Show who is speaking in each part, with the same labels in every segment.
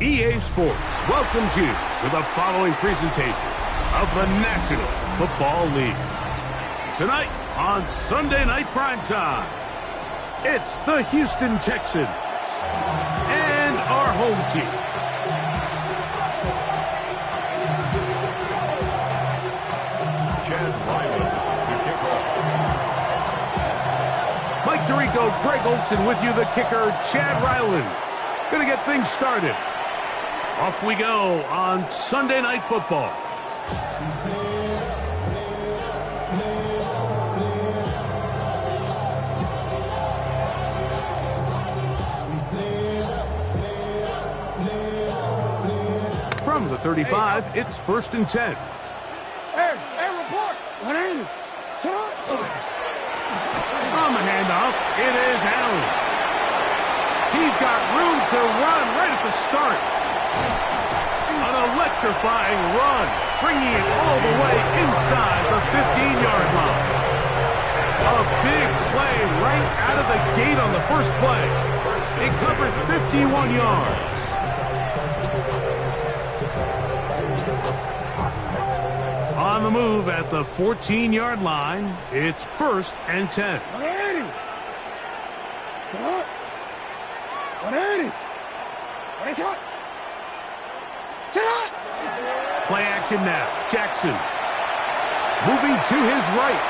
Speaker 1: EA Sports welcomes you to the following presentation of the National Football League. Tonight on Sunday Night Primetime, it's the Houston Texans and our home team.
Speaker 2: Chad Ryland to kick off.
Speaker 1: Mike Tirico, Greg Olson with you, the kicker, Chad Ryland. Gonna get things started. Off we go on Sunday Night Football. From the 35, it's 1st and 10.
Speaker 3: Hey, report! What are you?
Speaker 1: On the handoff, it is Allen. He's got room to run right at the start. An electrifying run, bringing it all the way inside the 15-yard line. A big play right out of the gate on the first play. It covers 51 yards. On the move at the 14-yard line, it's 1st and 10.
Speaker 3: 180!
Speaker 1: Play action now. Jackson moving to his right.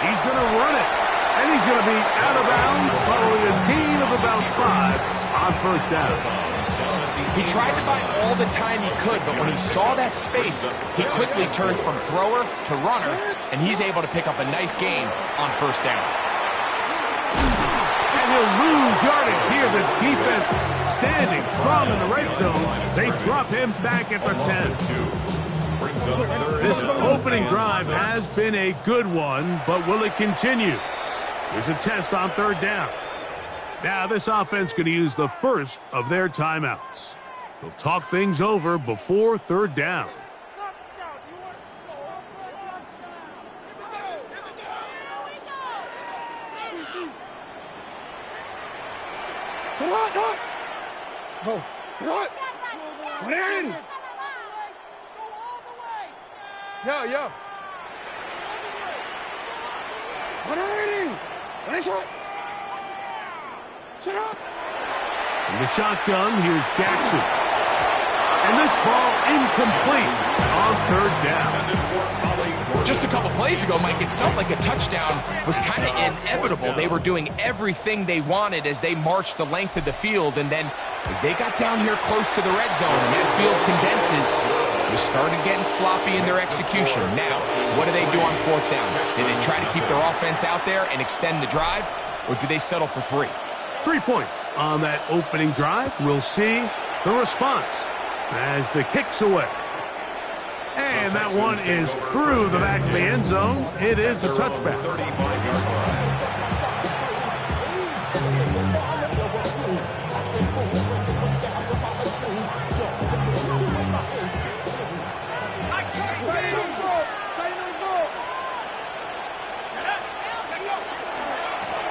Speaker 1: He's going to run it. And he's going to be out of bounds following a gain of about 5 on 1st down.
Speaker 4: He tried to buy all the time he could, but when he saw that space, he quickly turned from thrower to runner, and he's able to pick up a nice gain on 1st down.
Speaker 1: And he'll lose yardage here. The defense standing strong in the red zone. They drop him back at the 10. This opening drive has been a good one, but will it continue? Here's a test on 3rd down. Now this offense going to use the first of their timeouts. They'll talk things over before 3rd down.
Speaker 3: Yeah. Sit up.
Speaker 1: In the shotgun, here's Jackson. And this ball incomplete on 3rd down.
Speaker 4: Just a couple plays ago, Mike, it felt like a touchdown was kind of inevitable. They were doing everything they wanted as they marched the length of the field, and then as they got down here close to the red zone and that field condenses, they started getting sloppy in their execution. Now, what do they do on 4th down? Do they try to keep their offense out there and extend the drive, or do they settle for 3?
Speaker 1: 3 points on that opening drive. We'll see the response as the kick's away. And that one is through the back of the end zone. It is a touchback.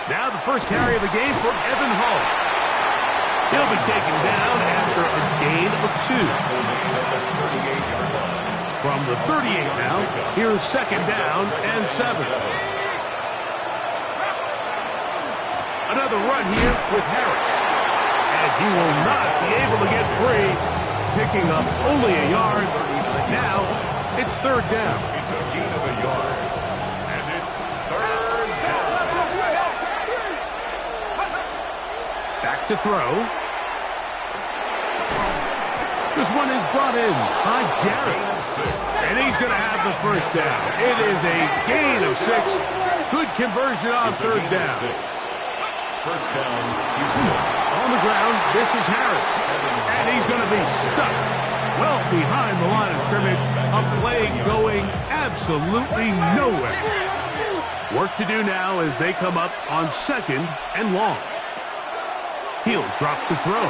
Speaker 1: Now the first carry of the game for Evan Hall. He'll be taken down after a gain of 2. From the 38 now, here's 2nd down and 7. Another run here with Harris. And he will not be able to get free, picking up only a yard. Now it's 3rd down.
Speaker 2: It's a gain of a yard. And it's 3rd down.
Speaker 1: Back to throw. This one is brought in by Jarrett. And he's going to have the 1st down. It is a gain of 6. Good conversion on 3rd down.
Speaker 2: 1st down, Houston.
Speaker 1: On the ground, this is Harris. And he's going to be stuck well behind the line of scrimmage. A play going absolutely nowhere. Work to do now as they come up on 2nd and long. He'll drop to throw.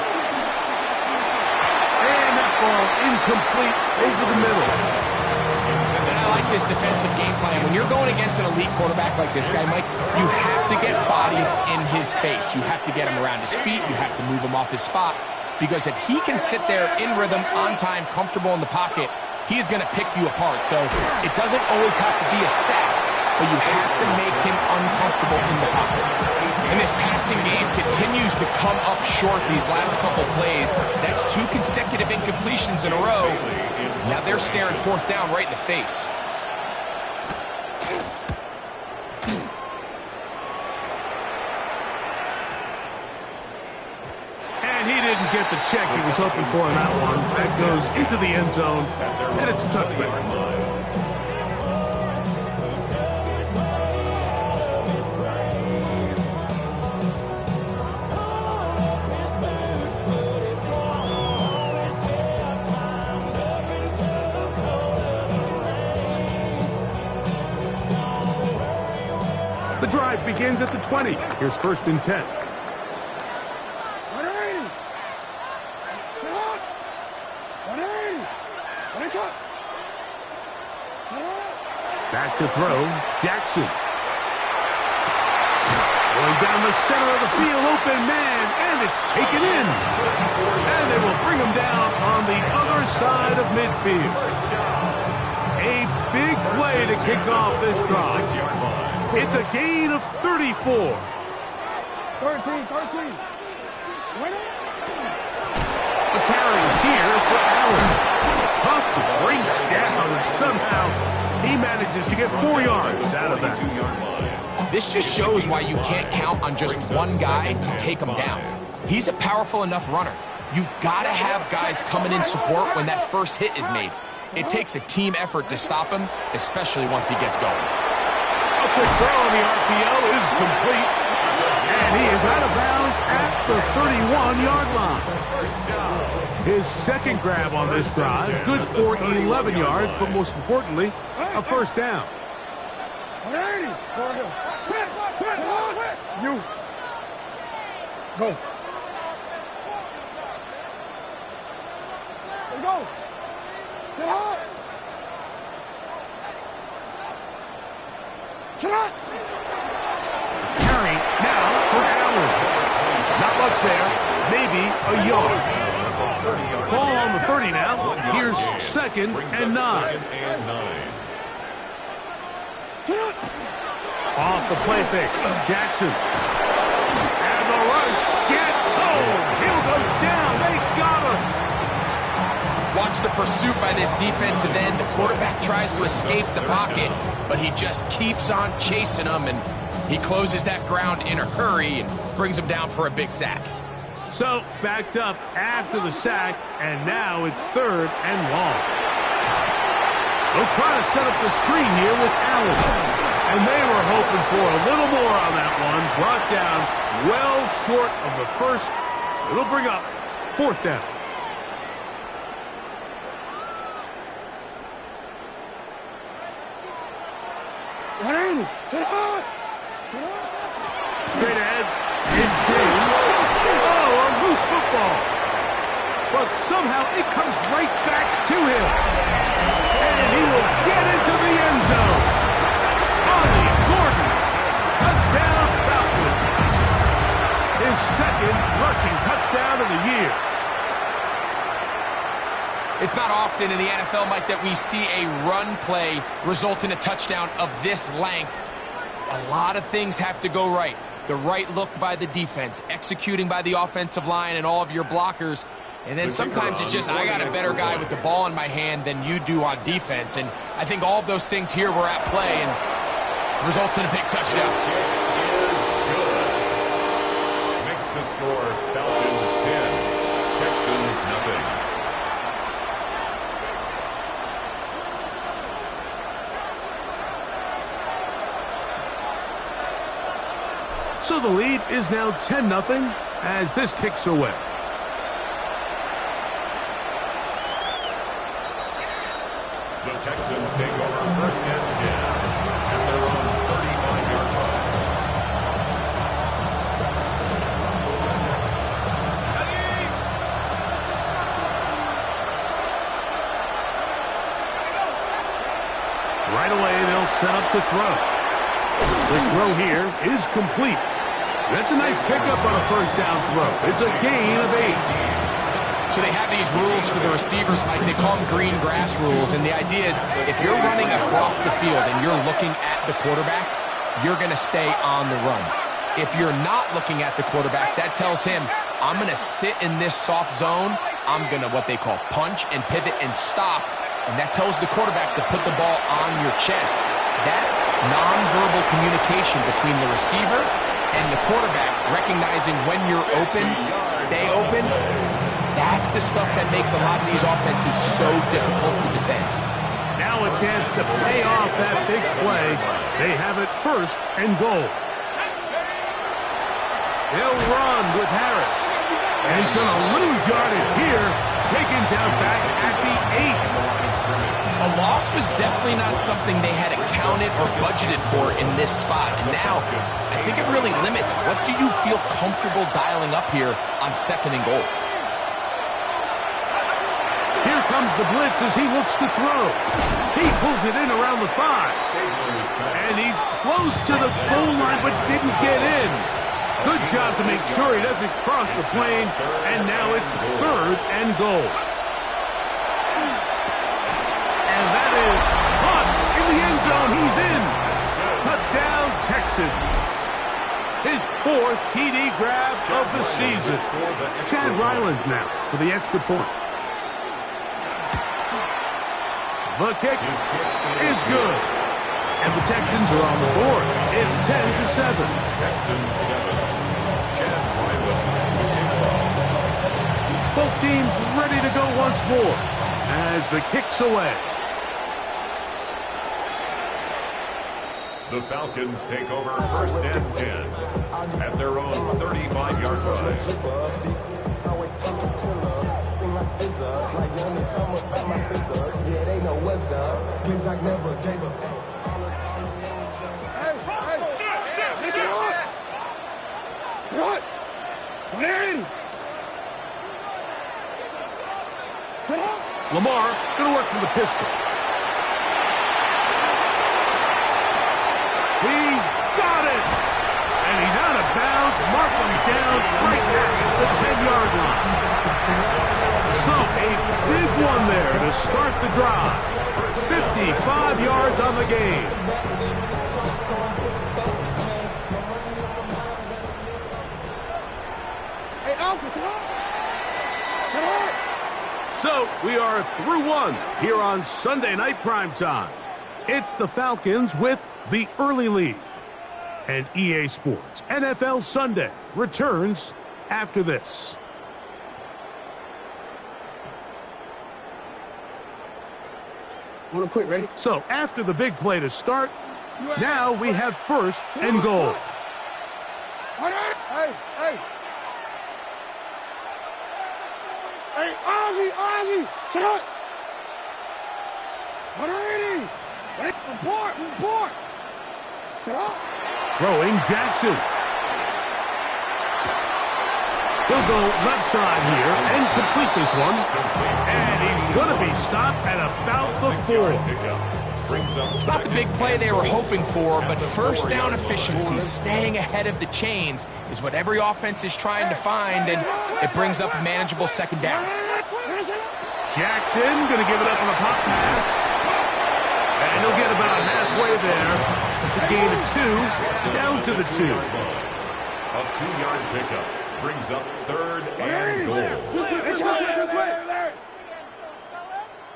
Speaker 1: Ball incomplete over the middle.
Speaker 4: And I like this defensive game plan. When you're going against an elite quarterback like this guy, Mike, you have to get bodies in his face. You have to get him around his feet. You have to move him off his spot. because if he can sit there in rhythm, on time, comfortable in the pocket, he's going to pick you apart. So it doesn't always have to be a sack, but you have to make him uncomfortable in the pocket. And this passing game continues to come up short these last couple plays. That's 2 consecutive incompletions in a row. Now they're staring 4th down right in the face.
Speaker 1: And he didn't get the check he was hoping for in that one. That goes into the end zone, and it's a touchback. The drive begins at the 20. Here's 1st and 10. Back to throw, Jackson. Going down the center of the field, open man, and it's taken in. And they will bring him down on the other side of midfield. A big play to kick off this drive. It's a gain of 34. 13. A carry here for Allen. Tough to bring down, and somehow he manages to get 4 yards out of that.
Speaker 4: This just shows why you can't count on just one guy to take him down. He's a powerful enough runner. You gotta have guys coming in support when that first hit is made. It takes a team effort to stop him, especially once he gets going.
Speaker 1: A quick throw on the RPO is complete. And he is out of bounds at the 31-yard line. His second grab on this drive, good for 11 yards, but most importantly, a 1st down.
Speaker 3: You. Go. Let's go. Sit up. Sit up.
Speaker 1: Carry now for Allen. Not much there. Maybe a yard. Ball on the 30 now. Here's 2nd and 9. Off the play fake. Jackson. And the rush gets home. He'll go down. They got him.
Speaker 4: Watch the pursuit by this defensive end. The quarterback tries to escape the pocket, but he just keeps on chasing him, and he closes that ground in a hurry and brings him down for a big sack.
Speaker 1: So, backed up after the sack, and now it's 3rd and long. They'll try to set up the screen here with Allen. And they were hoping for a little more on that one. Brought down well short of the first. So it'll bring up 4th down. Straight ahead. Oh, a loose football. But somehow it comes right back to him. And he will get into the end zone. Gordon. Touchdown, Falcons. His 2nd rushing touchdown of the year.
Speaker 4: It's not often in the NFL, Mike, that we see a run play result in a touchdown of this length. A lot of things have to go right. The right look by the defense, executing by the offensive line and all of your blockers. And then sometimes it's just, I got a better guy with the ball in my hand than you do on defense. And I think all of those things here were at play and results in a big touchdown.
Speaker 2: Makes the score Falcons 10, Texans nothing.
Speaker 1: So the lead is now 10-0 as this kicks away.
Speaker 2: The Texans take over 1st and 10 at their own 35-yard line.
Speaker 1: Right away, they'll set up to throw. The throw here is complete. That's a nice pickup on a 1st down throw. It's a gain of 8.
Speaker 4: So they have these rules for the receivers, Mike. They call them green grass rules. And the idea is if you're running across the field and you're looking at the quarterback, you're going to stay on the run. If you're not looking at the quarterback, that tells him, I'm going to sit in this soft zone. I'm going to what they call punch and pivot and stop. And that tells the quarterback to put the ball on your chest. That nonverbal communication between the receiver and the quarterback, recognizing when you're open, stay open, that's the stuff that makes a lot of these offenses so difficult to defend.
Speaker 1: Now a chance to pay off that big play. They have it first and goal. They'll run with Harris. And he's going to lose yardage here. Taken down back at the 8.
Speaker 4: A loss was definitely not something they had accounted or budgeted for in this spot. And now, I think it really limits what do you feel comfortable dialing up here on second and goal.
Speaker 1: Here comes the blitz as he looks to throw. He pulls it in around the 5. And he's close to the goal line but didn't get in. Good job to make sure he doesn't cross the plane. And now it's third and goal. And that is caught in the end zone. He's in. Touchdown, Texans. His 4th TD grab of the season. Chad Ryland now for the extra point. The kick is good. And the Texans are on the board. It's 10-7.
Speaker 2: Texans 7. Chad Ryland to kick off.
Speaker 1: Both teams ready to go once more as the kick's away.
Speaker 2: The Falcons take over first and 10 at their own 35-yard line.
Speaker 3: What?
Speaker 1: Lamar going to work from the pistol. He's got it! And he's out of bounds. Mark him down right at the 10-yard line. So a big one there to start the drive. 55 yards on the game.
Speaker 3: Hey, Alpha, sit up.
Speaker 1: So we are through one here on Sunday Night Primetime. It's the Falcons with the early lead. And EA Sports NFL Sunday returns after this.
Speaker 3: Want to quit, ready?
Speaker 1: So after the big play to start, now we have first and goal.
Speaker 3: Hey. Hey, Ozzy, sit up. What are you? Report. Sit up.
Speaker 1: Throwing Jackson. He'll go left side here and complete this one. And he's going to be stopped at about the 4.
Speaker 4: It's not the big play they were hoping for, but first down efficiency, staying ahead of the chains, is what every offense is trying to find, and it brings up a manageable second down.
Speaker 1: Jackson going to give it up on a pop pass. And he'll get about halfway there. It's a gain of 2, down to the 2.
Speaker 2: A 2-yard pickup brings up third and goal.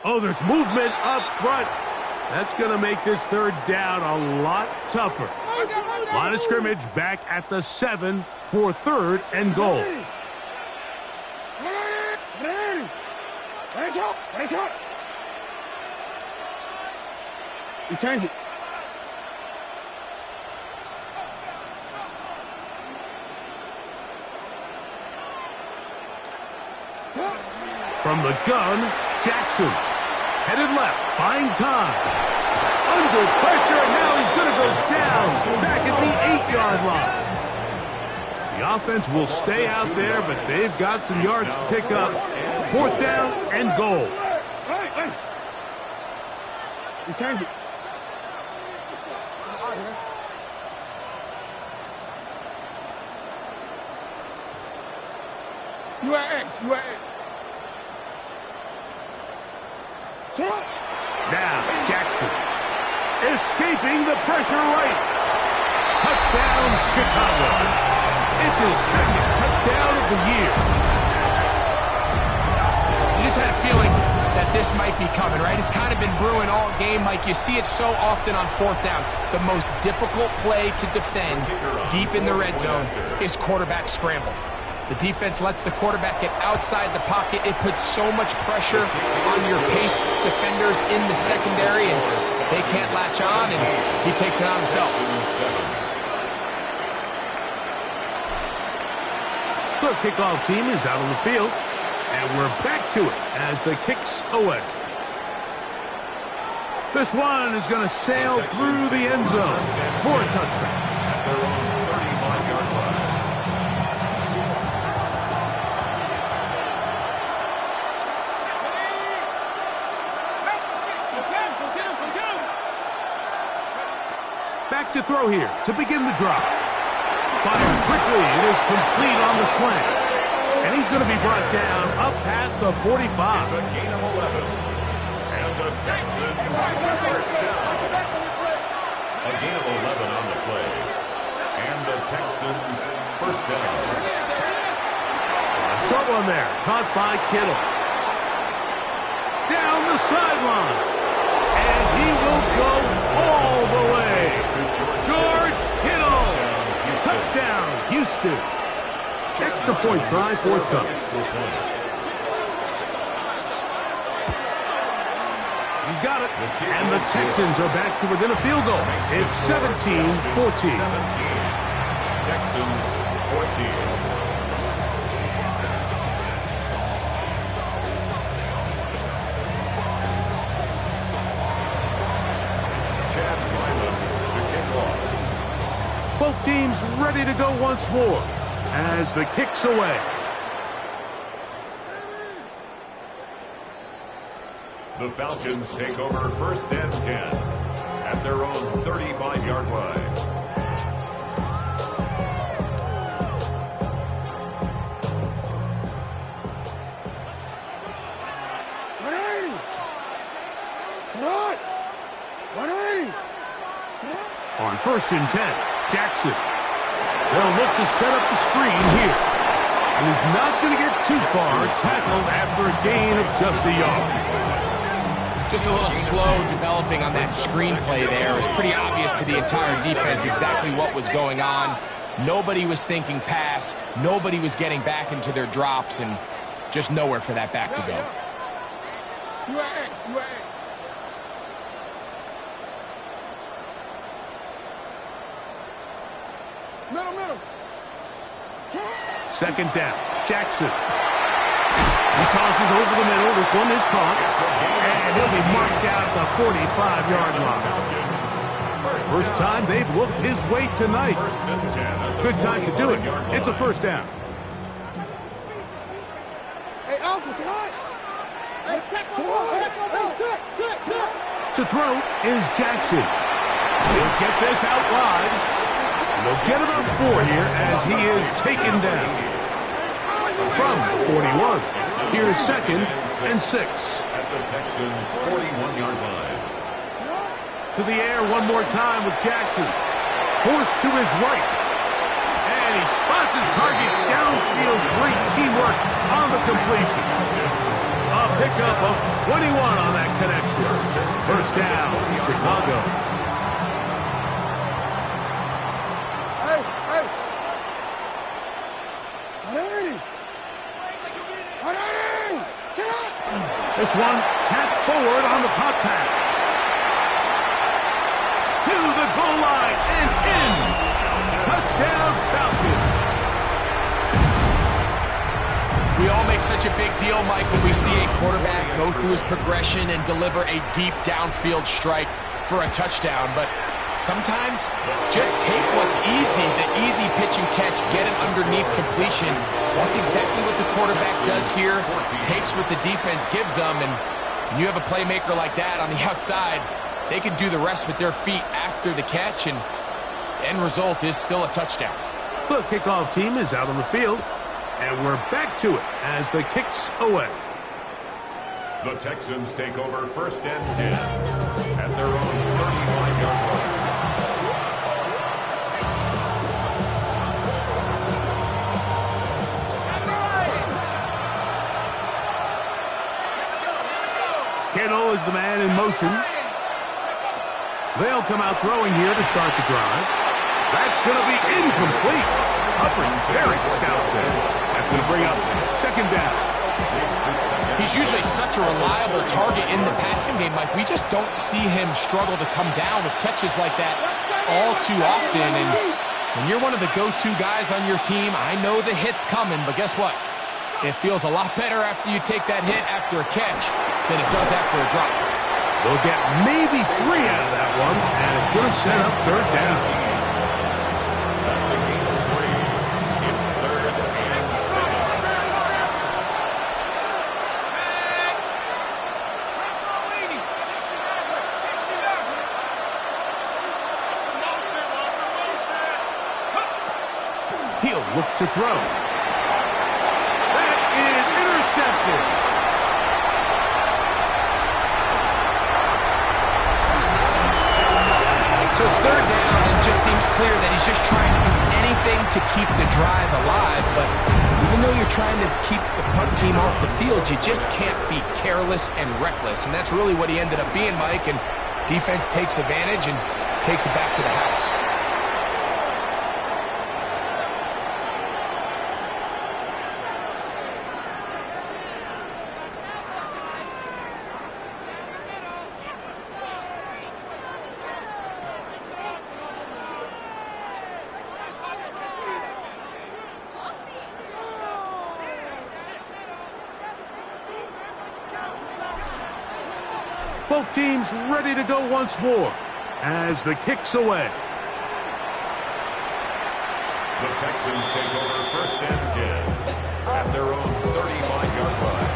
Speaker 1: Oh, there's movement up front. That's going to make this third down a lot tougher. Line of scrimmage back at the 7 for third and goal.
Speaker 3: Return it.
Speaker 1: From the gun, Jackson. Headed left, buying time. Under pressure, and now he's going to go down back at the 8-yard line. The offense will stay out there, but they've got some yards to pick up. Fourth down and goal.
Speaker 3: Hey. Return it. You are X.
Speaker 1: Now, Jackson. Escaping the pressure right. Touchdown, Chicago. It's his second touchdown of the year.
Speaker 4: You just had a feeling that this might be coming, right? It's kind of been brewing all game, Mike. You see it so often on fourth down. The most difficult play to defend deep in the red zone is quarterback scramble. The defense lets the quarterback get outside the pocket. It puts so much pressure on your pace defenders in the secondary, and they can't latch on, and he takes it on himself.
Speaker 1: The kickoff team is out on the field, and we're back to it as the kick's away. This one is going to sail through the end zone for a touchdown.
Speaker 2: At their own 35-yard line.
Speaker 1: Back to throw here to begin the drive. Fires quickly. It is complete on the slant. And he's going to be brought down up past the 45.
Speaker 2: It's a gain of 11. And the Texans first down. A gain of 11 on the play. And the Texans first down.
Speaker 1: A short one there. Caught by Kittle. Down the sideline. And he will go all the way. George Kittle. Touchdown, Houston. Extra point try forthcoming. He's got it. And the Texans are back to within a field goal. It's 17-14.
Speaker 2: Texans 14.
Speaker 1: Both teams ready to go once more as the kick's away.
Speaker 2: The Falcons take over first and 10 at their own 35-yard line.
Speaker 1: On first and 10, Jackson. They'll look to set up the screen here. And he's not going to get too far, tackled after a gain of just a yard.
Speaker 4: Just a little slow developing on that screenplay there. It was pretty obvious to the entire defense exactly what was going on. Nobody was thinking pass. Nobody was getting back into their drops, and just nowhere for that back to go.
Speaker 1: Second down, Jackson. He tosses over the middle. This one is caught. And he'll be marked out at the 45-yard line. First time they've looked his way tonight. Good time to do it. It's a first down.
Speaker 3: Hey, officer,
Speaker 1: To throw is Jackson. He'll get this out wide. They'll get about 4 here as he is taken down. From the 41, here's second and 6.
Speaker 2: At the Texans' 41-yard line.
Speaker 1: To the air one more time with Jackson. Forced to his right. And he spots his target downfield. Great teamwork on the completion. A pickup of 21 on that connection. First down, Chicago. This one tapped forward on the pop pass. To the goal line and in. Touchdown, Falcons.
Speaker 4: We all make such a big deal, Mike, when we see a quarterback go through his progression and deliver a deep downfield strike for a touchdown. But sometimes just take what's easy, the easy pitch and catch, get it underneath completion. That's exactly what the quarterback does here. Takes what the defense gives them, and you have a playmaker like that on the outside, they can do the rest with their feet after the catch, and the end result is still a touchdown.
Speaker 1: The kickoff team is out on the field, and we're back to it as the kick's away.
Speaker 2: The Texans take over 1st and 10 at their own 35-yard line.
Speaker 1: Kittle is the man in motion. They'll come out throwing here to start the drive. That's going to be incomplete. Hubbard very stout there. That's going to bring up 2nd down.
Speaker 4: He's usually such a reliable target in the passing game. Like, we just don't see him struggle to come down with catches like that all too often. And when you're one of the go-to guys on your team, I know the hit's coming, but guess what? It feels a lot better after you take that hit after a catch than it does after a drop.
Speaker 1: They'll get maybe 3 out of that one, and it's going to set up 3rd down.
Speaker 2: That's a gain of 3. It's 3rd and 7.
Speaker 1: He'll look to throw. That is intercepted.
Speaker 4: So it's 3rd down, and it just seems clear that he's just trying to do anything to keep the drive alive. But even though you're trying to keep the punt team off the field, you just can't be careless and reckless. And that's really what he ended up being, Mike. And defense takes advantage and takes it back to the house.
Speaker 1: Both teams ready to go once more as the kick's away.
Speaker 2: The Texans take over 1st and 10 at their own 35-yard line.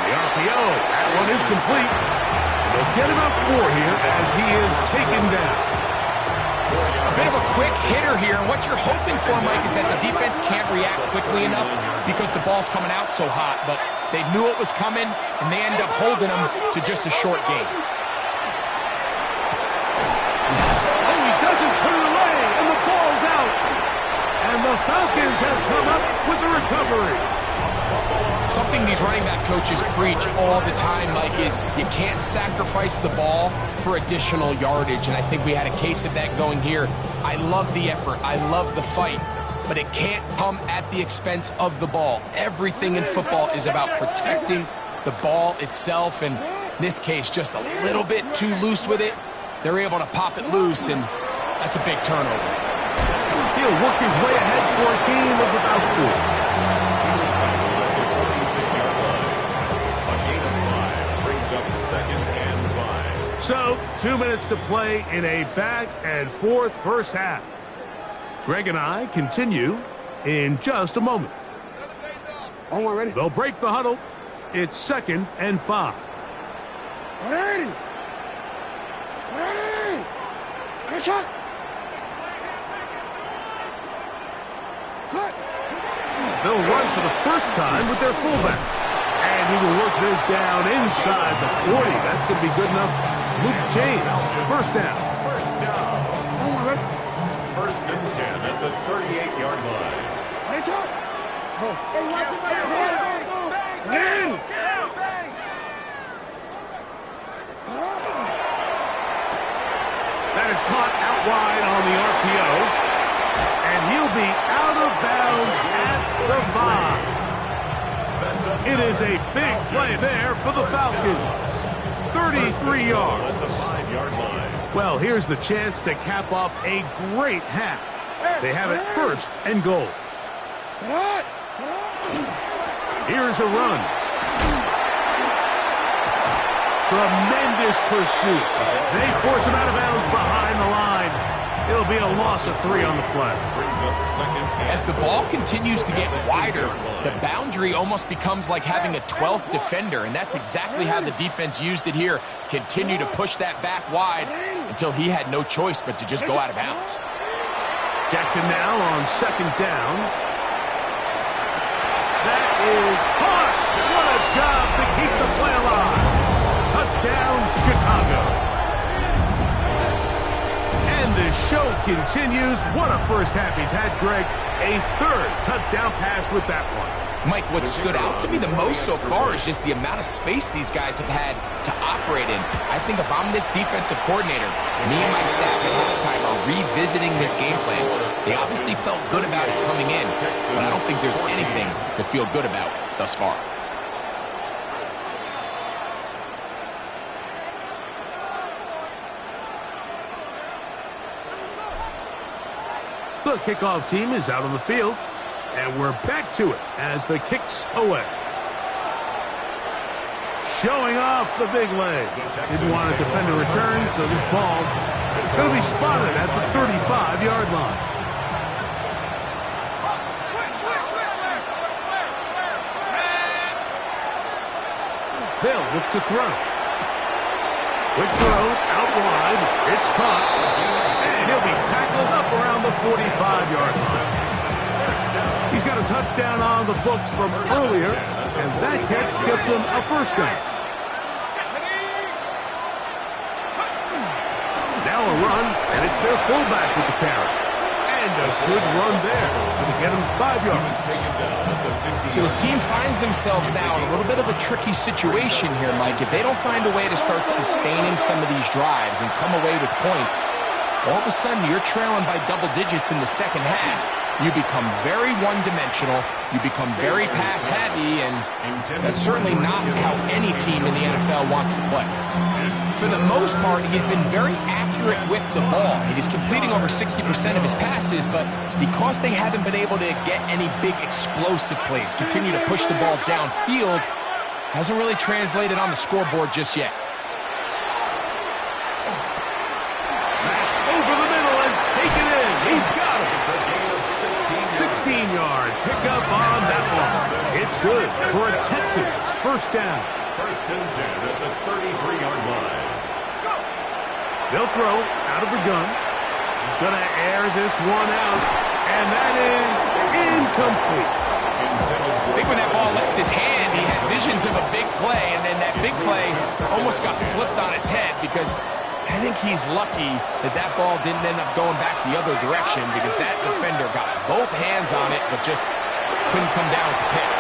Speaker 1: The RPO, that one is complete. They'll get him up 4 here as he is taken down.
Speaker 4: A bit of a quick hitter here, and what you're hoping for, Mike, is that the defense can't react quickly enough because the ball's coming out so hot. But they knew it was coming, and they end up holding him to just a short gain.
Speaker 1: Oh, he doesn't put it away, and the ball's out. And the Falcons have come up with the recovery.
Speaker 4: Something these running back coaches preach all the time, Mike, is you can't sacrifice the ball for additional yardage, and I think we had a case of that going here. I love the effort. I love the fight, but it can't come at the expense of the ball. Everything in football is about protecting the ball itself, and in this case, just a little bit too loose with it. They're able to pop it loose, and that's a big turnover.
Speaker 1: He'll work his way ahead for a gain of about 4. So, 2 minutes to play in a back-and-forth first half. Greg and I continue in just a moment.
Speaker 3: Ready?
Speaker 1: They'll break the huddle. It's 2nd and 5.
Speaker 3: Ready! Ready! Good shot! Cut!
Speaker 1: They'll run for the first time with their fullback. And he will work this down inside the 40. That's going to be good enough to move the chains. 1st down.
Speaker 2: 1st down. 1st and 10 at the 38-yard line.
Speaker 3: Nice up! Hey, watch it back! In!
Speaker 1: That is caught out wide on the RPO. And he'll be out of bounds at the 5. It is a big play there for the Falcons. 33 yards.
Speaker 2: At the 5-yard line.
Speaker 1: Well, here's the chance to cap off a great half. They have it 1st and goal. Here's a run. Tremendous pursuit. They force him out of bounds behind the line. It'll be a loss of 3 on the play.
Speaker 2: Brings up second.
Speaker 4: As the ball continues to get wider, the boundary almost becomes like having a 12th defender, and that's exactly how the defense used it here. Continue to push that back wide until he had no choice but to just go out of bounds.
Speaker 1: Jackson now on second down. That is Hush! What a job to keep the play alive. Touchdown, Chicago. And the show continues. What a first half he's had, Greg. A third touchdown pass with that one.
Speaker 4: Mike, what stood out to me the most so far is just the amount of space these guys have had to operate in. I think if I'm this defensive coordinator, me and my staff at halftime are revisiting this game plan. They obviously felt good about it coming in, but I don't think there's anything to feel good about thus far.
Speaker 1: The kickoff team is out on the field, and we're back to it as the kick's away. Showing off the big leg. Didn't want to defend a return, so this ball going to be spotted at the 35-yard line. They'll look to throw. Quick throw, out wide. It's caught. And he'll be tackled up around the 45-yard line. He's got a touchdown on the books from earlier, and that catch gets him a first down. Now a run, and it's their fullback with the carry. And a good run there. Going to get him 5 yards.
Speaker 4: So this team finds themselves now in a little bit of a tricky situation here, Mike. If they don't find a way to start sustaining some of these drives and come away with points, all of a sudden you're trailing by double digits in the second half. You become very one-dimensional. You become very pass-heavy, and that's certainly not how any team in the NFL wants to play. For the most part, he's been very accurate with the ball. He's completing over 60% of his passes, but because they haven't been able to get any big explosive plays, continue to push the ball downfield, hasn't really translated on the scoreboard just yet.
Speaker 1: Over the middle and take it in. He's got it. 16-yard pickup on that one. It's good for a Texans first down.
Speaker 2: First and 10 at the 33-yard line.
Speaker 1: They'll throw out of the gun. He's going to air this one out, and that is incomplete.
Speaker 4: I think when that ball left his hand, he had visions of a big play, and then that big play almost got flipped on its head because I think he's lucky that that ball didn't end up going back the other direction because that defender got both hands on it but just couldn't come down with the pick.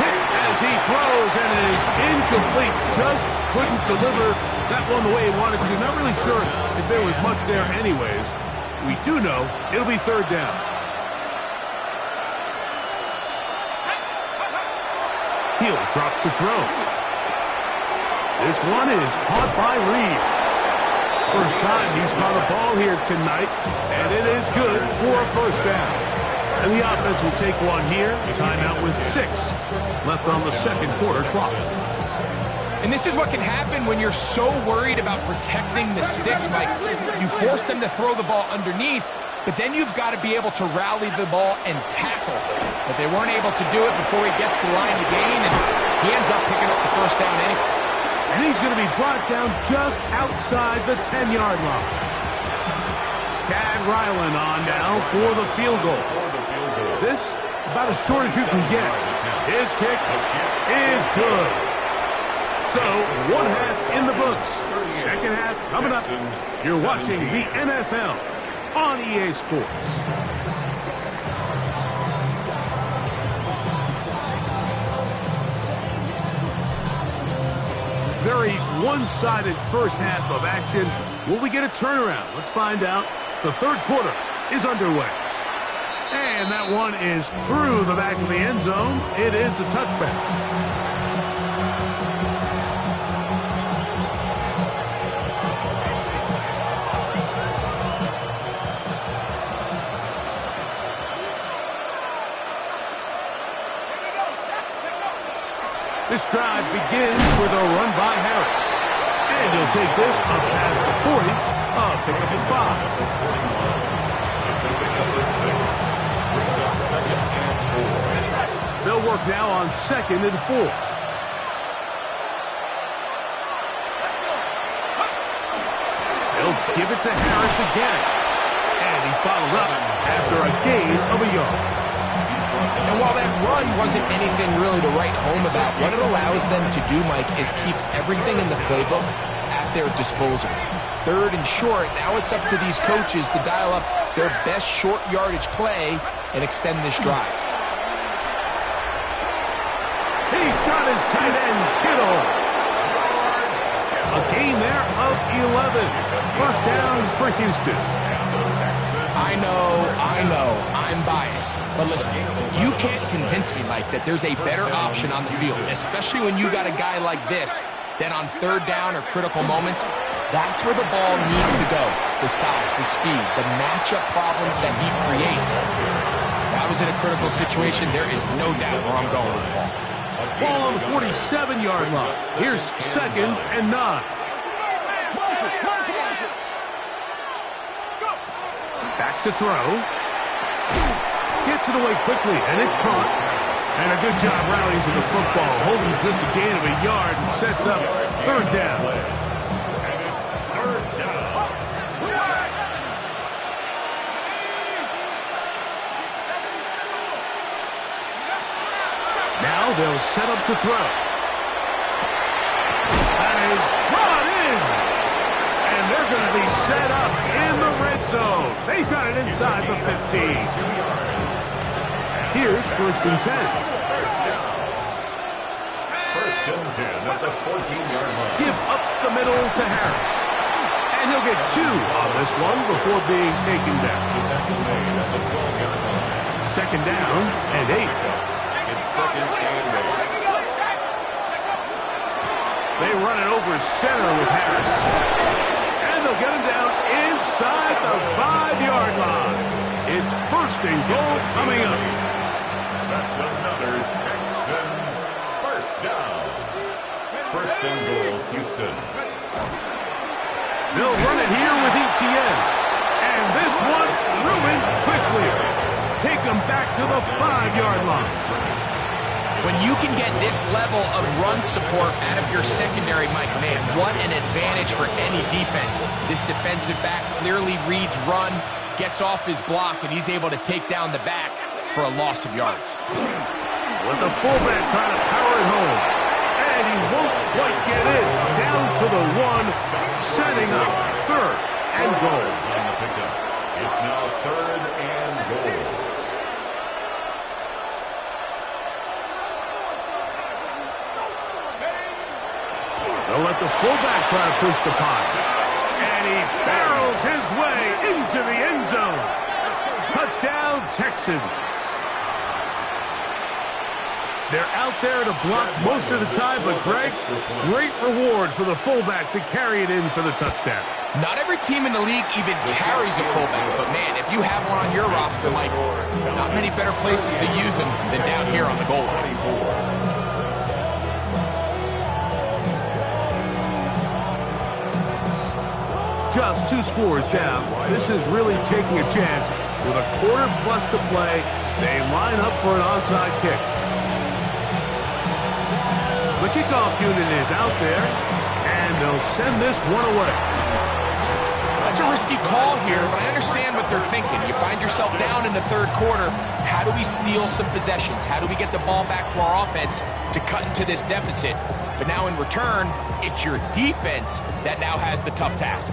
Speaker 1: As he throws, and it is incomplete. Just couldn't deliver that one the way he wanted to. Not really sure if there was much there anyways. We do know it'll be third down. He'll drop to throw. This one is caught by Reed. First time he's caught a ball here tonight, and it is good for a first down. And the offense will take one here. Timeout with 6 left on the second quarter clock.
Speaker 4: And this is what can happen when you're so worried about protecting the sticks, Mike. You force them to throw the ball underneath, but then you've got to be able to rally the ball and tackle. But they weren't able to do it before he gets the line to gain, and he ends up picking up the first down anyway.
Speaker 1: And he's going to be brought down just outside the 10-yard line. Chad Ryland on now for the field goal. This about as short as you can get. His kick is good. So, one half in the books. Second half coming up. You're watching the NFL on EA Sports. Very one-sided first half of action. Will we get a turnaround? Let's find out. The third quarter is underway. And that one is through the back of the end zone. It is a touchback. This drive begins with a run by Harris. And he'll take this up past the 40, a pickup at 5.
Speaker 2: number 6 brings up 2nd and 4.
Speaker 1: They'll work now on 2nd and 4. They'll give it to Harris again. And he's bottled up after a gain of a yard.
Speaker 4: And while that run wasn't anything really to write home about, what it allows them to do, Mike, is keep everything in the playbook at their disposal. 3rd and short, now it's up to these coaches to dial up their best short yardage play and extend this drive.
Speaker 1: He's got his tight end, Kittle. A gain there of 11. First down for Houston.
Speaker 4: I know, I'm biased. But listen, you can't convince me, Mike, that there's a better option on the field, especially when you got a guy like this, then on 3rd down or critical moments, that's where the ball needs to go. The size, the speed, the matchup problems that he creates. That was in a critical situation. There is no doubt where I'm going with the ball.
Speaker 1: Ball on the 47-yard line. Here's 2nd and 9. Back to throw. Gets it away quickly, and it's caught. And a good job rallying to the football, holding just a gain of a yard and sets up 3rd down.
Speaker 2: And it's 3rd down.
Speaker 1: Now they'll set up to throw. That is brought in. And they're going to be set up in the red zone. They've got it inside the 15. Here's 1st and 10.
Speaker 2: First down. 1st and 10 at the 14-yard line.
Speaker 1: Give up the middle to Harris. And he'll get 2 on this one before being taken down.
Speaker 2: The tackle made at the 12-yard line.
Speaker 1: 2nd down and 8.
Speaker 2: It's 2nd and 8.
Speaker 1: They run it over center with Harris. And they'll get him down inside the 5-yard line. It's 1st and goal coming up.
Speaker 2: That's another Texans 1st down. 1st and goal, Houston.
Speaker 1: They'll run it here with ETN. And this one's ruined quickly. Take them back to the 5-yard line.
Speaker 4: When you can get this level of run support out of your secondary, Mike, man, what an advantage for any defense. This defensive back clearly reads run, gets off his block, and he's able to take down the back for a loss of yards.
Speaker 1: With the fullback trying to power it home. And he won't quite get in. Down to the 1, setting up 3rd and goal.
Speaker 2: On the pickup. It's now 3rd and goal.
Speaker 1: They'll let the fullback try to push the punt. And he barrels his way into the end zone. Touchdown, Texans. They're out there to block most of the time, but Greg, great reward for the fullback to carry it in for the touchdown.
Speaker 4: Not every team in the league even carries a fullback, but man, if you have one on your roster, Mike, not many better places to use them than down here on the goal line.
Speaker 1: Just 2 scores down. This is really taking a chance. With a quarter plus to play, they line up for an onside kick. The kickoff unit is out there, and they'll send this one away.
Speaker 4: That's a risky call here, but I understand what they're thinking. You find yourself down in the 3rd quarter. How do we steal some possessions? How do we get the ball back to our offense to cut into this deficit? But now in return, it's your defense that now has the tough task.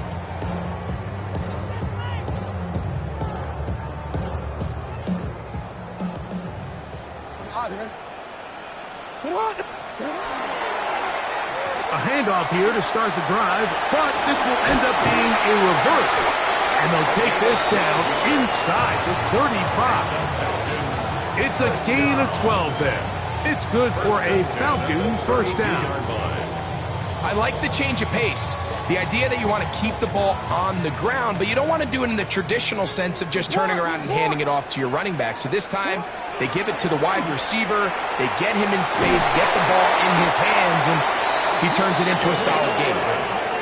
Speaker 1: A handoff here to start the drive, but this will end up being a reverse. And they'll take this down inside the 35. It's a gain of 12 there. It's good for a Falcon 1st down.
Speaker 4: I like the change of pace. The idea that you want to keep the ball on the ground, but you don't want to do it in the traditional sense of just turning around and handing it off to your running back. So this time, they give it to the wide receiver, they get him in space, get the ball in his hands, and he turns it into a solid game.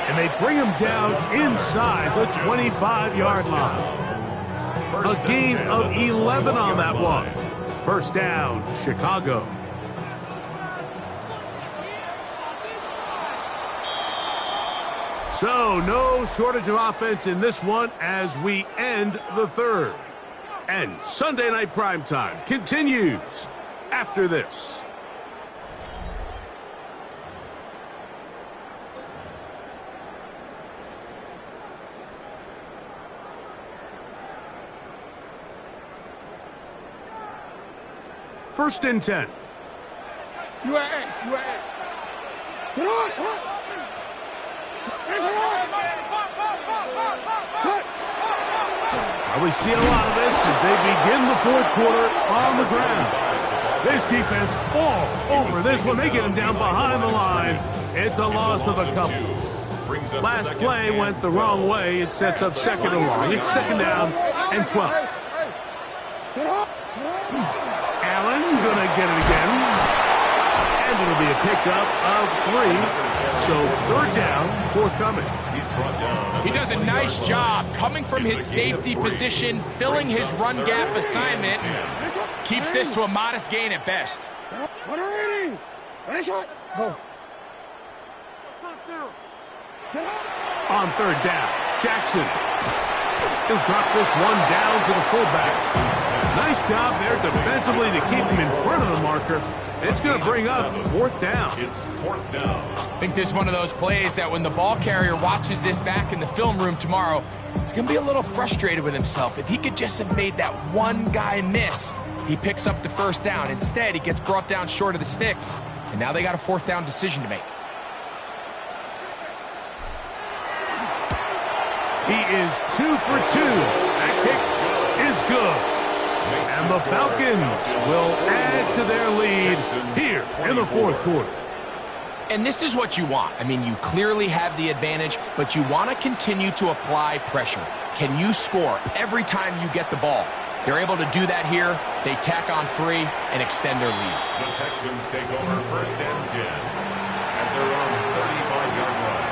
Speaker 1: And they bring him down inside the 25-yard line. A gain of 11 on that one. First down, Chicago. So, no shortage of offense in this one as we end the third. And Sunday Night Primetime continues after this. First and 10.
Speaker 3: UAA.
Speaker 1: We see a lot of this as they begin the fourth quarter on the ground. This defense all over this one. They get him down behind the line. It's a loss of a couple. Last play went the wrong way. It sets up second and long. It's second down and 12. Allen gonna get it again. And it'll be a pickup of 3. So third down, forthcoming.
Speaker 4: He does a nice job coming from his safety position, filling his run gap assignment. Keeps this to a modest gain at best.
Speaker 1: On third down, Jackson. He'll drop this one down to the fullback. Nice job there defensively to keep him in front of the marker. It's going to bring up fourth down.
Speaker 2: It's fourth down.
Speaker 4: I think this is one of those plays that when the ball carrier watches this back in the film room tomorrow, he's going to be a little frustrated with himself. If he could just have made that one guy miss, he picks up the first down. Instead, he gets brought down short of the sticks, and now they got a fourth down decision to make.
Speaker 1: He is 2 for 2. That kick is good. And the Falcons will add to their lead here in the fourth quarter.
Speaker 4: And this is what you want. I mean, you clearly have the advantage, but you want to continue to apply pressure. Can you score every time you get the ball? They're able to do that here. They tack on 3 and extend their lead.
Speaker 2: The Texans take over first and 10 at their own 35-yard line.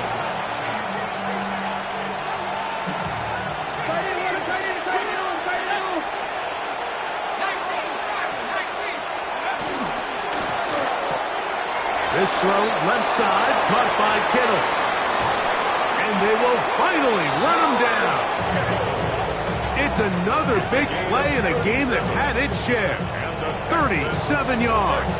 Speaker 1: This throw left side, caught by Kittle. And they will finally run him down. It's another big play in a game that's had its share. 37 yards.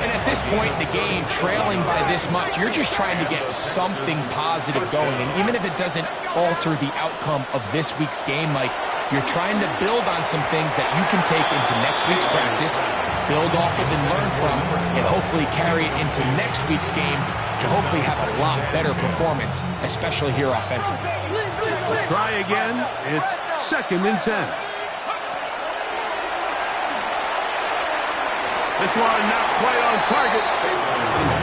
Speaker 4: And at this point in the game, trailing by this much, you're just trying to get something positive going. And even if it doesn't alter the outcome of this week's game, Mike, you're trying to build on some things that you can take into next week's practice, build off of and learn from, and hopefully carry it into next week's game to hopefully have a lot better performance, especially here offensively.
Speaker 1: Try again. It's second and 10. This one not quite on target.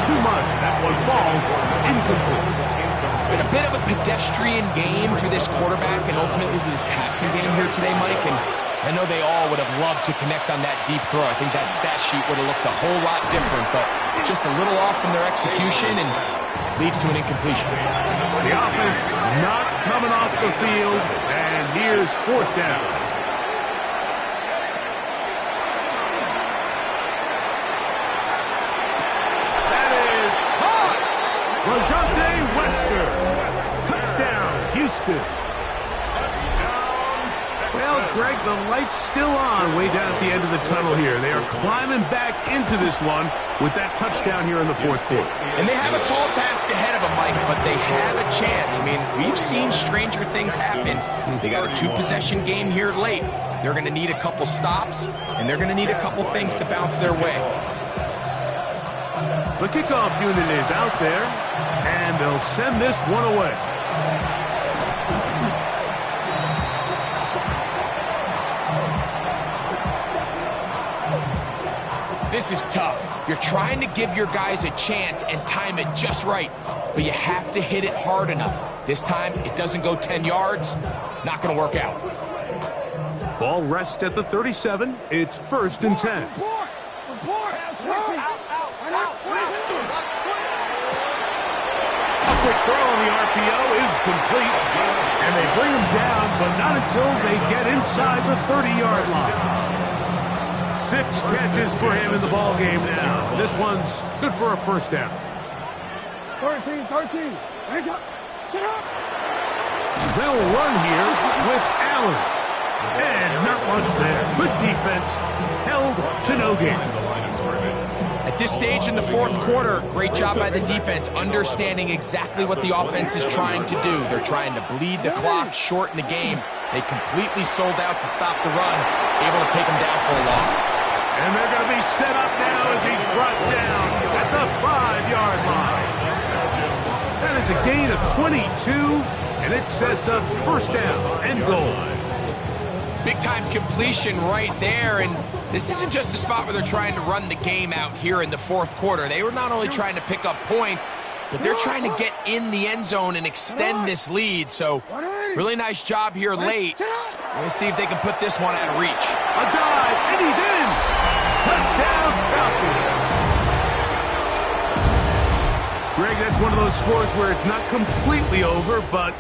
Speaker 1: Too much. That one falls incomplete.
Speaker 4: It's been a bit of a pedestrian game for this quarterback and ultimately this passing game here today, Mike. And I know they all would have loved to connect on that deep throw. I think that stat sheet would have looked a whole lot different, but just a little off from their execution and leads to an incompletion.
Speaker 1: The offense not coming off the field, and here's fourth down. That is caught! Rajante Wester. Touchdown, Houston. Well, Greg, the light's still on way down at the end of the tunnel here. They are climbing back into this one with that touchdown here in the fourth quarter.
Speaker 4: And they have a tall task ahead of them, Mike, but they have a chance. I mean, we've seen stranger things happen. They got a 2-possession game here late. They're going to need a couple stops, and they're going to need a couple things to bounce their way.
Speaker 1: The kickoff unit is out there, and they'll send this one away.
Speaker 4: This is tough. You're trying to give your guys a chance and time it just right, but you have to hit it hard enough. This time, it doesn't go 10 yards. Not going to work out.
Speaker 1: Ball rests at the 37. It's first and 10. quick throw on the RPO is complete. And they bring him down, but not until they get inside the 30-yard line. 6 catches for him in the ballgame now. This one's good for a first down.
Speaker 3: 13. Hands up. Sit up.
Speaker 1: They'll run here with Allen. And not much there. Good defense. Held to no gain.
Speaker 4: At this stage in the fourth quarter, great job by the defense, understanding exactly what the offense is trying to do. They're trying to bleed the clock, shorten the game. They completely sold out to stop the run, able to take him down for a loss.
Speaker 1: And they're going to be set up now as he's brought down at the 5-yard line. That is a gain of 22, and it sets up first down and goal.
Speaker 4: Big-time completion right there, and this isn't just a spot where they're trying to run the game out here in the fourth quarter. They were not only trying to pick up points, but they're trying to get in the end zone and extend this lead. So, really nice job here late. Let's see if they can put this one out of reach.
Speaker 1: A dive, and he's in! Touchdown, Falcons! Greg, that's one of those scores where it's not completely over, but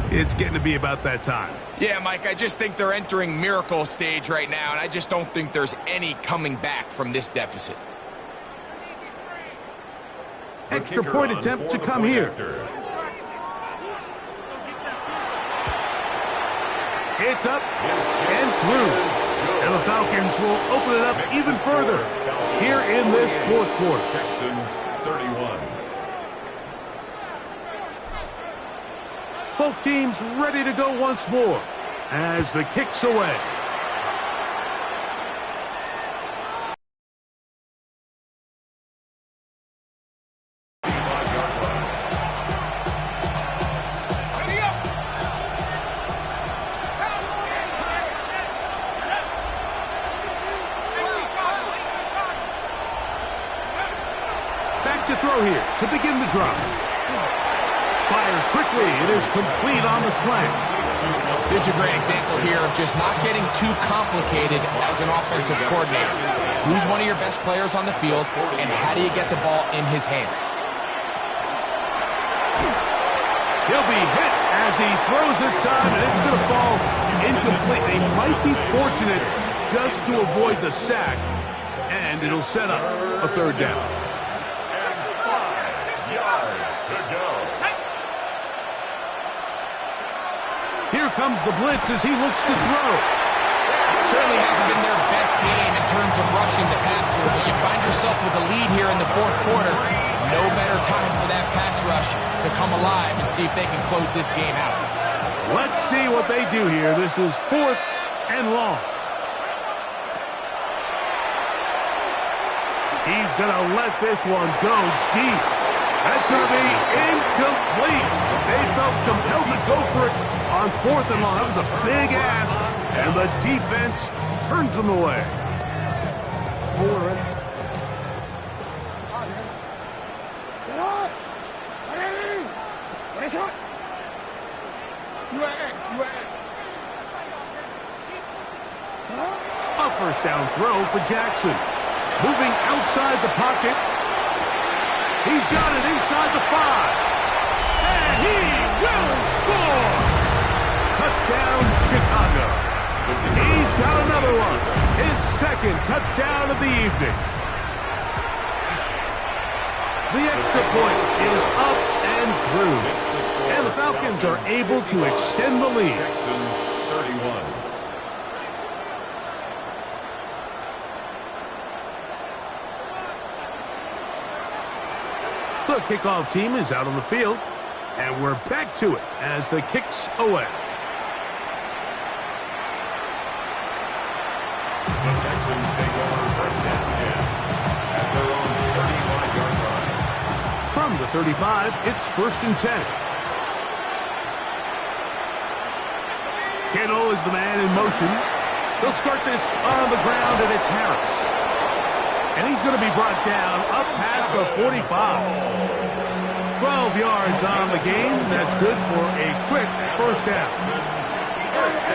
Speaker 1: it's getting to be about that time.
Speaker 4: Yeah, Mike, I just think they're entering miracle stage right now, and I just don't think there's any coming back from this deficit.
Speaker 1: Extra point attempt to come here. It's up and through. And the Falcons will open it up even further here in this fourth quarter.
Speaker 2: Texans 31.
Speaker 1: Both teams ready to go once more as the kick's away. Back to throw here to begin the drop. Fires quickly. It is complete on the slant.
Speaker 4: This is a great example here of just not getting too complicated as an offensive coordinator. Who's one of your best players on the field, and how do you get the ball in his hands?
Speaker 1: He'll be hit as he throws this time, and it's going to fall incomplete. They might be fortunate just to avoid the sack, and it'll set up a third down. Here comes the blitz as he looks to throw.
Speaker 4: Certainly hasn't been their best game in terms of rushing the passer, but you find yourself with a lead here in the fourth quarter. No better time for that pass rush to come alive and see if they can close this game out.
Speaker 1: Let's see what they do here. This is 4th and long. He's going to let this one go deep. That's going to be incomplete. They felt compelled to go for it on 4th and long. That was a big ask, and the defense turns them away. A first down throw for Jackson. Moving outside the pocket. He's got it inside the 5. And he will score! Touchdown, Chicago. He's got another one. His second touchdown of the evening. The extra point is up and through. And the Falcons are able to extend the lead.
Speaker 2: Texans 31.
Speaker 1: The kickoff team is out on the field, and we're back to it as the kick's away.
Speaker 2: The Texans take over first and 10 at their own 35-yard line.
Speaker 1: From the 35, it's 1st and 10. Kittle is the man in motion. They'll start this on the ground, and it's Harris. And he's going to be brought down up past the 45. 12 yards on the game. That's good for a quick first down.
Speaker 2: First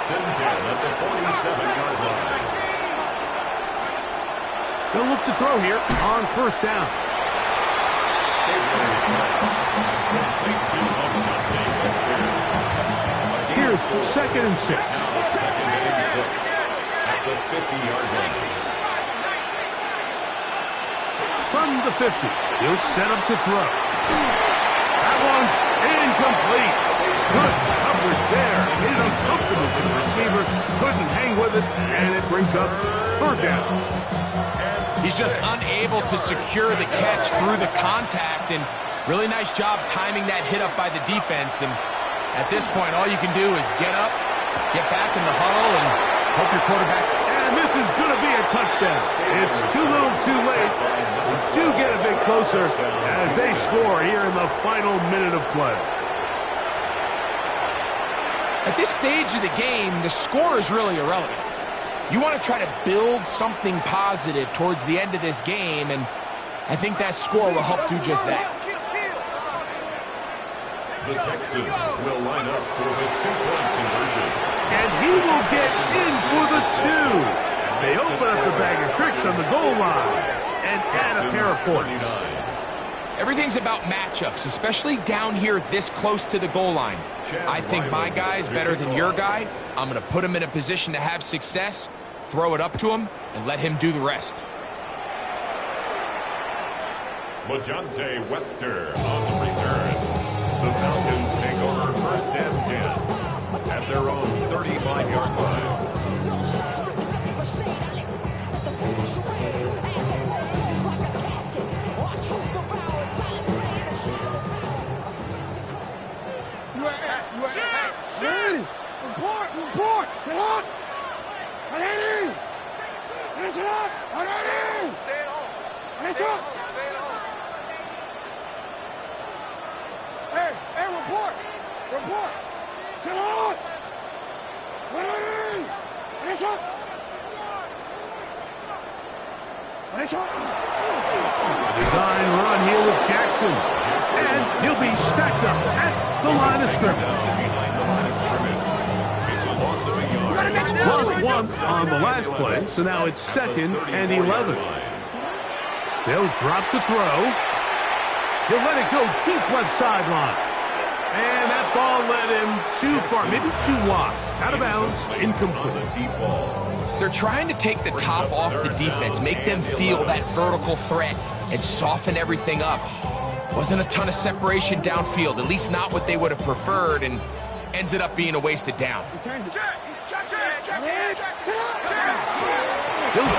Speaker 2: and 10 at the 47-yard line.
Speaker 1: They'll look to throw here on first down. Here's 2nd and 6.
Speaker 2: Now 2nd and 6 at the 50-yard line.
Speaker 1: From the 50, he'll set up to throw. That one's incomplete. Good coverage there. Hit it uncomfortable for the receiver. Couldn't hang with it, and it brings up 3rd down.
Speaker 4: He's just unable to secure the catch through the contact, and really nice job timing that hit up by the defense. And at this point, all you can do is get up, get back in the huddle, and hope your quarterback...
Speaker 1: And this is going to be a touchdown. It's too little too late. We do get a bit closer as they score here in the final minute of play.
Speaker 4: At this stage of the game, the score is really irrelevant. You want to try to build something positive towards the end of this game, and I think that score will help do just that.
Speaker 2: The Texans will line up for the 2-point conversion.
Speaker 1: And he will get in for the 2. They open up the bag of tricks on the goal line and add a pair of points.
Speaker 4: Everything's about matchups, especially down here this close to the goal line. I think my guy's better than your guy. I'm going to put him in a position to have success, throw it up to him, and let him do the rest.
Speaker 2: LeJohntay Wester on the return. The Falcons take over 1st and 10 at their own 35-yard line.
Speaker 3: Report! Sit up! Ready! Sit up! Ready! Sit up! Hey, report! Sit up! Ready! Sit up!
Speaker 1: Design run here with Jackson. And he'll be stacked up at the line of scrimmage. Lost once on the last play, so now it's 2nd and 11. They'll drop to throw. He'll let it go deep left sideline. And that ball led him too far, maybe too wide. Out of bounds, incomplete.
Speaker 4: They're trying to take the top off the defense, make them feel that vertical threat, and soften everything up. Wasn't a ton of separation downfield, at least not what they would have preferred, and ends it up being a wasted down.
Speaker 1: He'll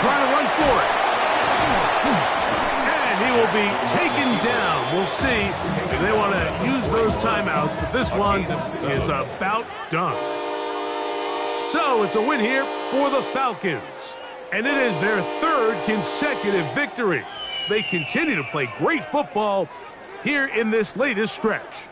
Speaker 1: try to run for it. And he will be taken down. We'll see if they want to use those timeouts, but this one is about done. So it's a win here for the Falcons. And it is their 3rd consecutive victory. They continue to play great football here in this latest stretch.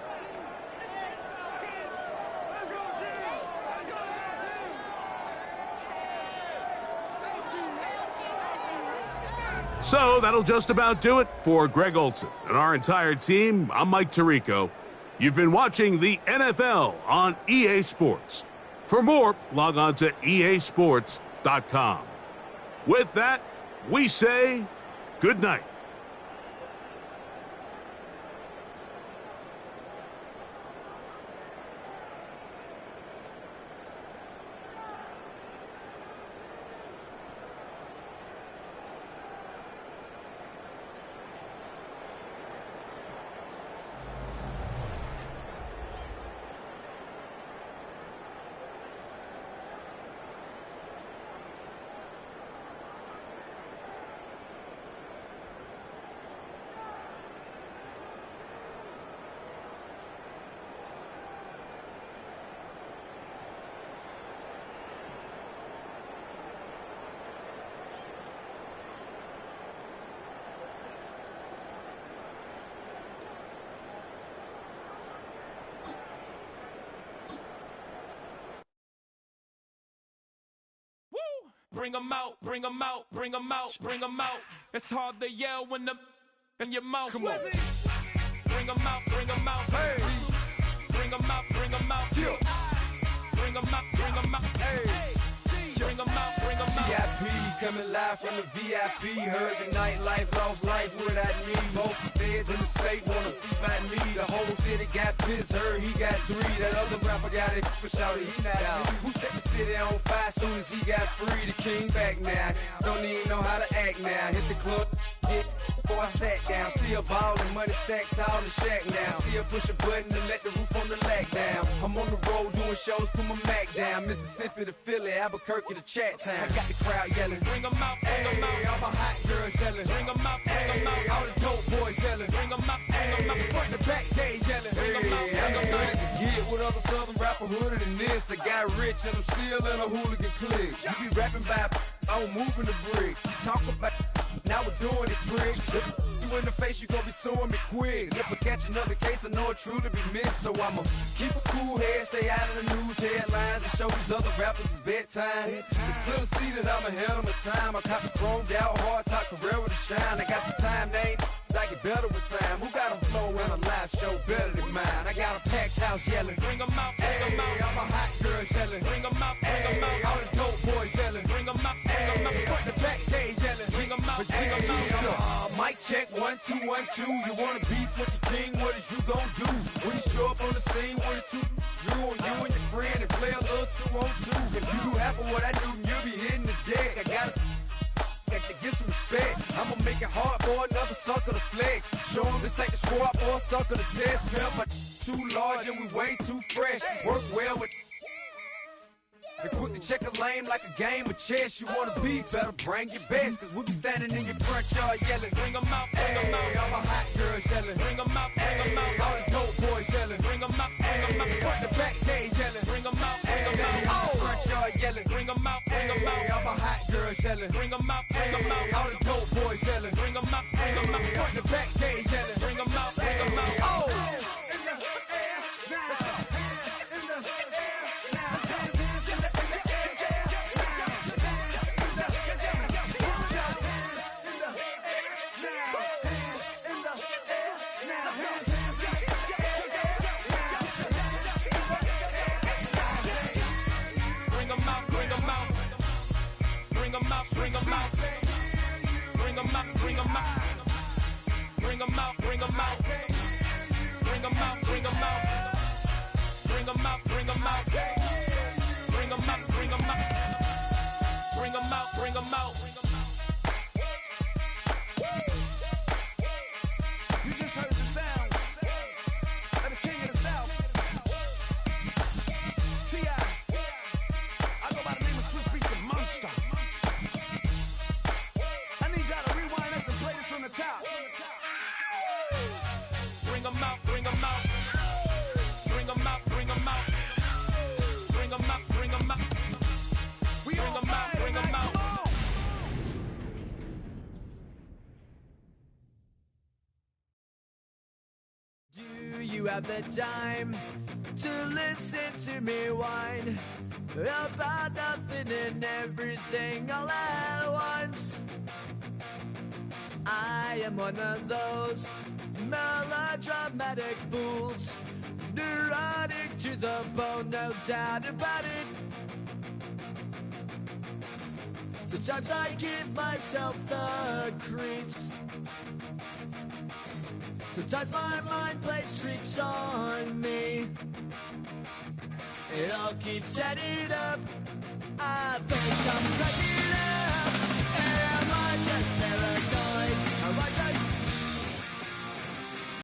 Speaker 1: So that'll just about do it for Greg Olson and our entire team. I'm Mike Tirico. You've been watching the NFL on EA Sports. For more, log on to easports.com. With that, we say good night.
Speaker 5: Bring 'em out, bring 'em out, bring 'em out, bring 'em out. It's hard to yell when the in your mouth. Come on. Bring 'em out, bring 'em out. Hey. Bring 'em out, bring 'em out. Yeah. Bring 'em out, bring 'em out. Hey. Bring 'em out, bring 'em out.
Speaker 6: VIP coming live from the VIP. Heard the nightlife, lost life without me. Both feds in the state wanna see by me. The whole city got pissed, heard he got 3. That other rapper got it for shouty, he not out. Who set the city on fire soon as he got free? The king back now, don't even know how to act now. Hit the club, yeah, before I sat down. Still ballin', money stacked tall in shack now. Still push a button to let the roof on the lag down. I'm on the road doing shows, put my Mac down. Mississippi to Philly, Albuquerque to Chat Town. I got the crowd yelling,
Speaker 5: Bring 'em out, bring 'em out.
Speaker 6: all my hot girls yelling,
Speaker 5: Bring 'em out, bring 'em out.
Speaker 6: all the dope boys yelling,
Speaker 5: Bring 'em out, bring 'em out.
Speaker 6: front to back they yelling.
Speaker 5: Bring 'em out, bring 'em
Speaker 6: I'm
Speaker 5: out.
Speaker 6: to get with other southern rapper hooded than this. I got rich and I'm still in a hooligan clique. You be rapping by, I'm moving the bricks. Talk about, now we're doing it, prick. You in the face, you gon' be suing me quick. If I catch another case, I know it truly be missed. So I'ma keep a cool head, stay out of the news headlines, and show these other rappers it's bedtime. It's clear to see that I'm ahead of my time. I caught the chromed out, hard top career with a shine. I got some time, name. I get better with time. Who got a flow and a live show better than mine? I got a packed house yelling.
Speaker 5: Bring 'em out, bring 'em out.
Speaker 6: All my hot girls yelling.
Speaker 5: Bring 'em out, bring 'em out.
Speaker 6: All the dope boys yelling.
Speaker 5: Bring 'em out, bring 'em out.
Speaker 6: Front to back they yelling.
Speaker 5: Bring 'em out, bring 'em out.
Speaker 6: Mic check 1 2 1 2. You wanna beef with the king? What is you gon' do when you show up on the scene with a 2 Drew on you and your friend and play a little 2 on 2? If you do half of what I do, you'll be hitting the deck. I gotta get some respect. I'ma make it hard for another sucker to flex. Show him this ain't the squad or a sucker to test. Pimp, but too large and we way too fresh. Work well with. And quick to check a lane like a game of chess. You wanna be better, bring your best. Cause we be standing in your front yard yelling.
Speaker 5: Bring 'em out, bring 'em out.
Speaker 6: All my hot girls yelling.
Speaker 5: Bring 'em out, bring 'em out.
Speaker 6: All the dope boys yelling.
Speaker 5: Bring 'em out, bring 'em out.
Speaker 6: Front to back they yelling.
Speaker 5: Bring 'em out, bring 'em out.
Speaker 6: All the front yard yelling.
Speaker 5: Bring 'em out, bring 'em out.
Speaker 6: All my hot girls yelling.
Speaker 5: Bring 'em out, bring 'em out.
Speaker 6: All the dope boys yelling.
Speaker 5: Bring 'em out, bring 'em out.
Speaker 6: Front to back they yelling.
Speaker 5: Bring 'em out, bring 'em out.
Speaker 6: Oh!
Speaker 5: Bring 'em out, bring 'em out. Bring 'em out, bring 'em out. Bring 'em out, bring 'em out. Bring 'em out, bring 'em out. Bring 'em out, bring 'em out. Bring 'em out, bring 'em out. Bring 'em out, bring 'em out. Bring 'em out, bring 'em out.
Speaker 3: You just heard the sound of the king of the South. T.I. I go by the name of Swiss Beats the Monster. I need y'all to rewind us and play this from the top.
Speaker 5: Bring 'em out, bring 'em out. Bring 'em out, bring 'em out. Bring 'em out, bring 'em out. Bring 'em out, bring 'em out.
Speaker 7: Do you have the time to listen to me whine about nothing and everything all at once? I am one of those melodramatic fools, neurotic to the bone, no doubt about it. Sometimes I give myself the creeps. Sometimes my mind plays tricks on me. It all keeps adding up. I think I'm cracking up.